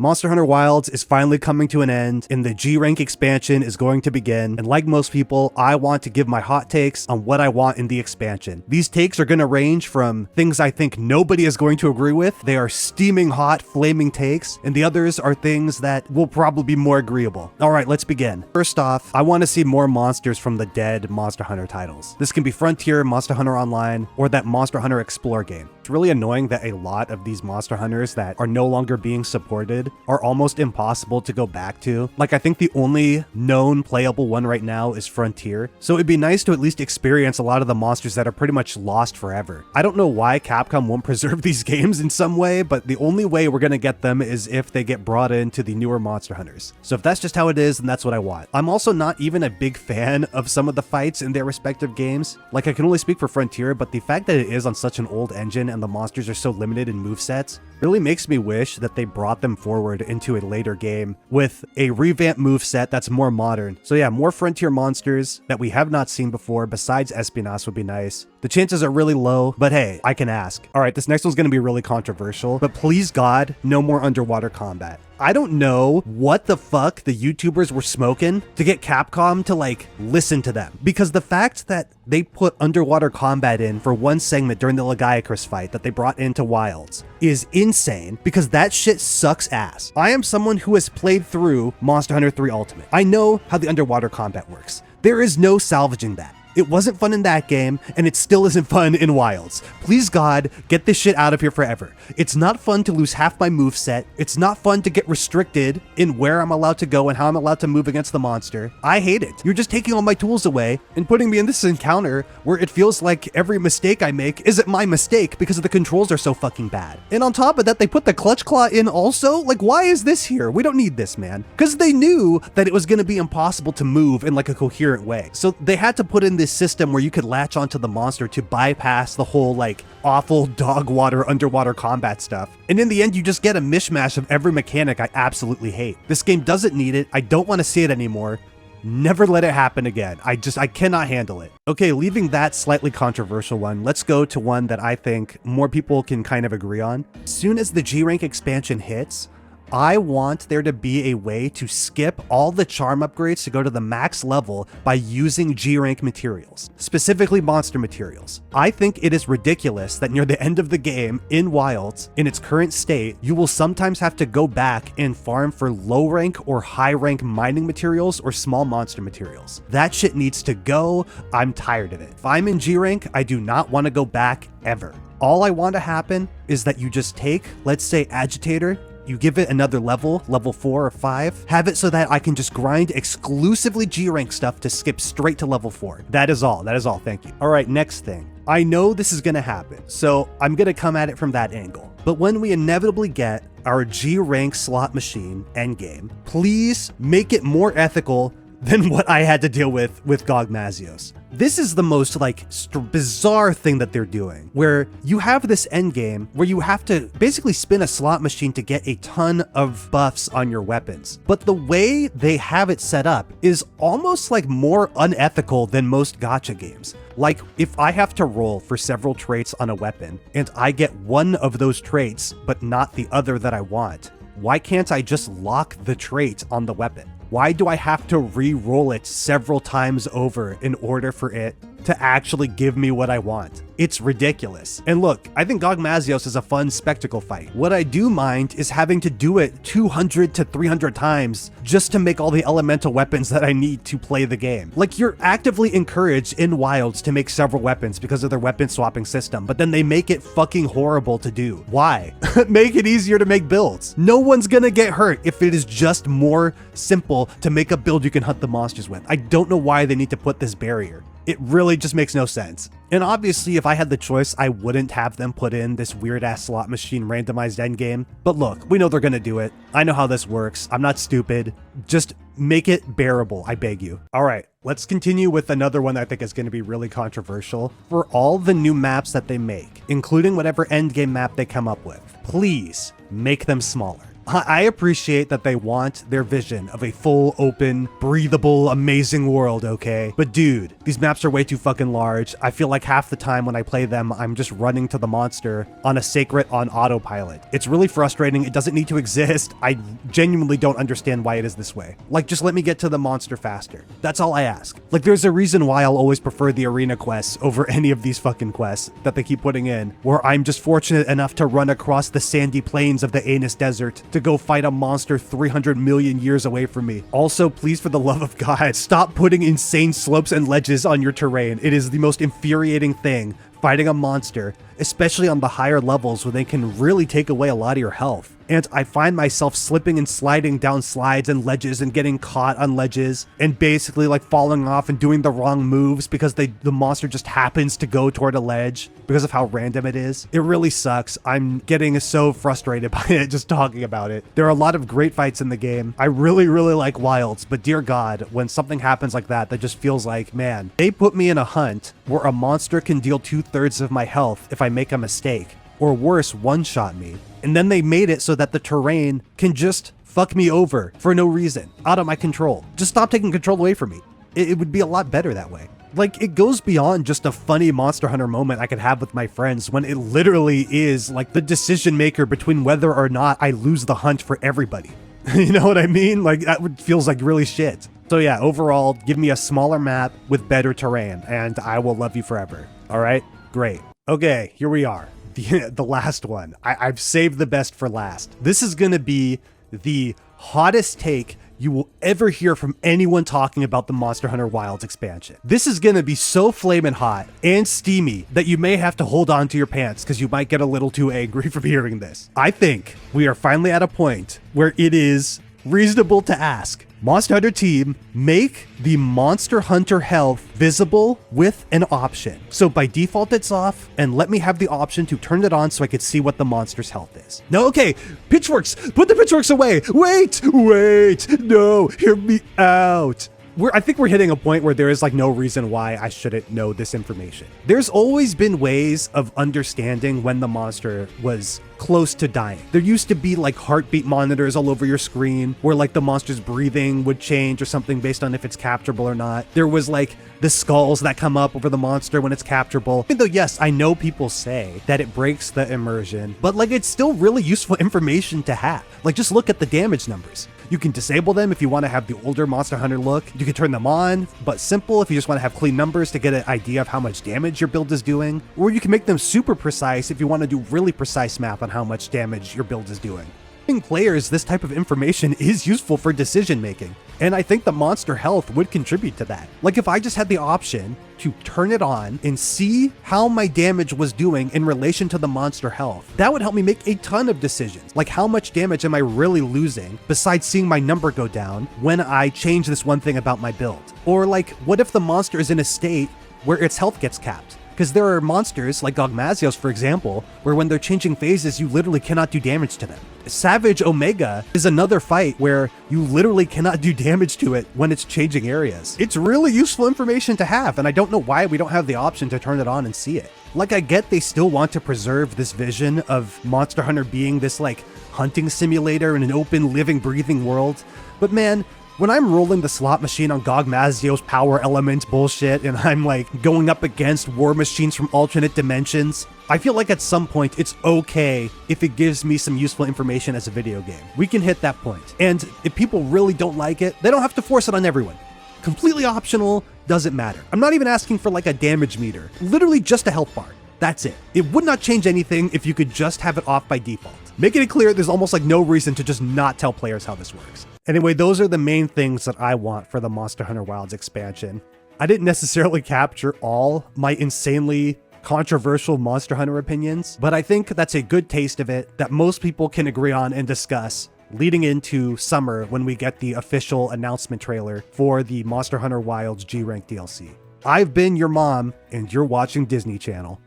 Monster Hunter Wilds is finally coming to an end, and the G-Rank expansion is going to begin, and like most people, I want to give my hot takes on what I want in the expansion. These takes are going to range from things I think nobody is going to agree with, they are steaming hot, flaming takes, and the others are things that will probably be more agreeable. Alright, let's begin. First off, I want to see more monsters from the dead Monster Hunter titles. This can be Frontier, Monster Hunter Online, or that Monster Hunter Explore game. It's really annoying that a lot of these Monster Hunters that are no longer being supported are almost impossible to go back to. Like, I think the only known playable one right now is Frontier, so it'd be nice to at least experience a lot of the monsters that are pretty much lost forever. I don't know why Capcom won't preserve these games in some way, but the only way we're gonna get them is if they get brought into the newer Monster Hunters. So if that's just how it is, then that's what I want. I'm also not even a big fan of some of the fights in their respective games. Like, I can only speak for Frontier, but the fact that it is on such an old engine and the monsters are so limited in movesets really makes me wish that they brought them forward into a later game with a revamped moveset that's more modern. So yeah, more Frontier monsters that we have not seen before besides Espionage would be nice. The chances are really low, but hey, I can ask. Alright, this next one's gonna be really controversial, but please God, no more underwater combat. I don't know what the fuck the YouTubers were smoking to get Capcom to like listen to them, because the fact that they put underwater combat in for one segment during the Lagiacrus fight that they brought into Wilds is insane, because that shit sucks ass. I am someone who has played through Monster Hunter 3 Ultimate. I know how the underwater combat works. There is no salvaging that. It wasn't fun in that game, and it still isn't fun in Wilds. Please God, get this shit out of here forever. It's not fun to lose half my moveset. It's not fun to get restricted in where I'm allowed to go and how I'm allowed to move against the monster. I hate it. You're just taking all my tools away and putting me in this encounter where it feels like every mistake I make isn't my mistake because the controls are so fucking bad. And on top of that, they put the clutch claw in also? Like, why is this here? We don't need this, man. Because they knew that it was going to be impossible to move in like a coherent way. So they had to put in this system where you could latch onto the monster to bypass the whole like awful dog water underwater combat stuff. And in the end, you just get a mishmash of every mechanic I absolutely hate. This game doesn't need it. I don't want to see it anymore. Never let it happen again. I cannot handle it. Okay, leaving that slightly controversial one, let's go to one that I think more people can kind of agree on. As soon as the G-Rank expansion hits, I want there to be a way to skip all the charm upgrades to go to the max level by using G-Rank materials, specifically monster materials. I think it is ridiculous that near the end of the game, in Wilds, in its current state, you will sometimes have to go back and farm for low rank or high rank mining materials or small monster materials. That shit needs to go. I'm tired of it. If I'm in G-Rank, I do not want to go back ever. All I want to happen is that you just take, let's say, Agitator, you give it another level 4 or 5, have it so that I can just grind exclusively G-Rank stuff to skip straight to level 4. That is all, thank you. All right, next thing. I know this is gonna happen, so I'm gonna come at it from that angle. But when we inevitably get our G-Rank slot machine endgame, please make it more ethical than what I had to deal with GOG Mazios. This is the most like bizarre thing that they're doing, where you have this endgame where you have to basically spin a slot machine to get a ton of buffs on your weapons. But the way they have it set up is almost like more unethical than most gacha games. Like, if I have to roll for several traits on a weapon and I get one of those traits but not the other that I want, why can't I just lock the trait on the weapon? Why do I have to re-roll it several times over in order for it to actually give me what I want? It's ridiculous. And look, I think GOG Mazios is a fun spectacle fight. What I do mind is having to do it 200 to 300 times just to make all the elemental weapons that I need to play the game. Like, you're actively encouraged in Wilds to make several weapons because of their weapon swapping system, but then they make it fucking horrible to do. Why? Make it easier to make builds. No one's gonna get hurt if it is just more simple to make a build you can hunt the monsters with. I don't know why they need to put this barrier. It really just makes no sense. And obviously, if I had the choice, I wouldn't have them put in this weird-ass slot machine randomized endgame. But look, we know they're gonna do it. I know how this works. I'm not stupid. Just make it bearable, I beg you. All right, let's continue with another one that I think is gonna be really controversial. For all the new maps that they make, including whatever endgame map they come up with, please make them smaller. I appreciate that they want their vision of a full, open, breathable, amazing world, okay? But dude, these maps are way too fucking large. I feel like half the time when I play them, I'm just running to the monster on a sacred on autopilot. It's really frustrating. It doesn't need to exist. I genuinely don't understand why it is this way. Like, just let me get to the monster faster. That's all I ask. Like, there's a reason why I'll always prefer the arena quests over any of these fucking quests that they keep putting in, where I'm just fortunate enough to run across the sandy plains of the Anus Desert to go fight a monster 300 million years away from me. Also, please, for the love of God, stop putting insane slopes and ledges on your terrain. It is the most infuriating thing, fighting a monster, especially on the higher levels where they can really take away a lot of your health. And I find myself slipping and sliding down slides and ledges and getting caught on ledges and basically like falling off and doing the wrong moves because the monster just happens to go toward a ledge because of how random it is. It really sucks. I'm getting so frustrated by it just talking about it. There are a lot of great fights in the game. I really, really like Wilds, but dear God, when something happens like that just feels like, man, they put me in a hunt where a monster can deal 2/3 of my health if I make a mistake, or worse, one-shot me. And then they made it so that the terrain can just fuck me over for no reason, out of my control. Just stop taking control away from me. It would be a lot better that way. Like, it goes beyond just a funny Monster Hunter moment I could have with my friends when it literally is like the decision maker between whether or not I lose the hunt for everybody. You know what I mean? Like, that feels like really shit. So yeah, overall, give me a smaller map with better terrain and I will love you forever. All right, great. Okay, here we are. The last one. I've saved the best for last. This is gonna be the hottest take you will ever hear from anyone talking about the Monster Hunter Wilds expansion. This is gonna be so flaming hot and steamy that you may have to hold on to your pants because you might get a little too angry from hearing this. I think we are finally at a point where it is reasonable to ask, Monster Hunter team, make the Monster Hunter health visible with an option. So by default it's off, and let me have the option to turn it on so I could see what the monster's health is. No, okay, pitchforks, put the pitchforks away. Wait, no, hear me out. I think we're hitting a point where there is like no reason why I shouldn't know this information. There's always been ways of understanding when the monster was close to dying. There used to be like heartbeat monitors all over your screen where like the monster's breathing would change or something based on if it's capturable or not. There was like the skulls that come up over the monster when it's capturable. Even though, yes, I know people say that it breaks the immersion, but like it's still really useful information to have. Like just look at the damage numbers. You can disable them if you want to have the older Monster Hunter look. You can turn them on, but simple if you just want to have clean numbers to get an idea of how much damage your build is doing. Or you can make them super precise if you want to do really precise math on how much damage your build is doing. Giving players this type of information is useful for decision making, and I think the monster health would contribute to that. Like if I just had the option to turn it on and see how my damage was doing in relation to the monster health, that would help me make a ton of decisions. Like how much damage am I really losing besides seeing my number go down when I change this one thing about my build? Or like, what if the monster is in a state where its health gets capped? Because there are monsters, like Gogmazios for example, where when they're changing phases, you literally cannot do damage to them. Savage Omega is another fight where you literally cannot do damage to it when it's changing areas. It's really useful information to have, and I don't know why we don't have the option to turn it on and see it. Like, I get they still want to preserve this vision of Monster Hunter being this like hunting simulator in an open, living, breathing world, but man, when I'm rolling the slot machine on Gogmazios power element bullshit and I'm like going up against war machines from alternate dimensions, I feel like at some point it's okay if it gives me some useful information as a video game. We can hit that point. And if people really don't like it, they don't have to force it on everyone. Completely optional, doesn't matter. I'm not even asking for like a damage meter, literally just a health bar. That's it. It would not change anything if you could just have it off by default. Making it clear there's almost like no reason to just not tell players how this works. Anyway, those are the main things that I want for the Monster Hunter Wilds expansion. I didn't necessarily capture all my insanely controversial Monster Hunter opinions, but I think that's a good taste of it that most people can agree on and discuss leading into summer when we get the official announcement trailer for the Monster Hunter Wilds G-Rank DLC. I've been your mom, and you're watching Disney Channel.